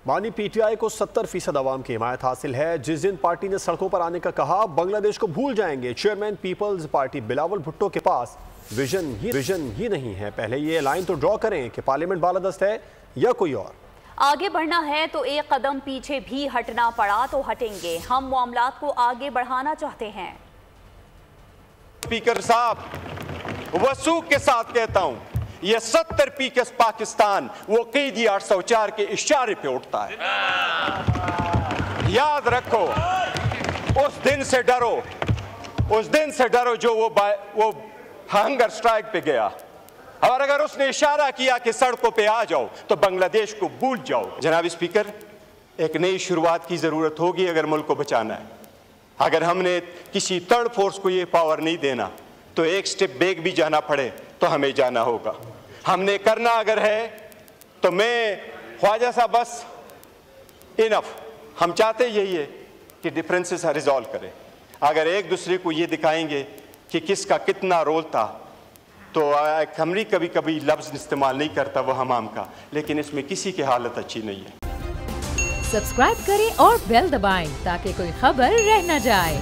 بانی P T I کو 70% عوام کی حمایت حاصل ہے۔ جس دن پارٹی نے سڑکوں پر آنے کا کہا بنگلہ دیش کو بھول جائیں گے۔ چیئرمین پیپلز پارٹی بلاول بھٹو کے پاس ویژن ہی نہیں ہے۔ پہلے یہ لائن تو ڈرا کریں کہ پارلیمنٹ بالادست ہے یا کوئی اور۔ آگے بڑھنا ہے تو ایک قدم پیچھے بھی ہٹنا پڑا تو ہٹیں گے۔ ہم معاملات کو آگے بڑھانا چاہتے ہیں۔ اسپیکر صاحب وثوق کے ساتھ کہتا ہوں یہ 70% پاکستان وہ قیدی 804 کے اشارے پہ اٹھتا ہے۔ یاد رکھو اس دن سے ڈرو جو وہ ہنگر سٹرائک پہ گیا، اور اگر اس نے اشارہ کیا کہ سڑکوں پہ آ جاؤ تو بنگلہ دیش کو بھول جاؤ۔ جناب اسپیکر، ایک نئی شروعات کی ضرورت ہوگی اگر ملک کو بچانا ہے۔ اگر ہم نے کسی تھرڈ فورس کو یہ پاور نہیں دینا تو ایک سٹیپ بیک بھی جانا پڑے تو ہمیں جانا ہوگا۔ ہم نے کرنا اگر ہے تو میں خواجہ صاحب بس انف، ہم چاہتے یہی ہے کہ ڈفرینسز ریزالو کریں۔ اگر ایک دوسرے کو یہ دکھائیں گے کہ کس کا کتنا رول تھا تو ہمری کبھی لفظ استعمال نہیں کرتا وہ ہمام کا، لیکن اس میں کسی کی حالت اچھی نہیں ہے۔ سبسکرائب کریں اور بیل دبائیں تاکہ کوئی خبر رہ نہ جائے۔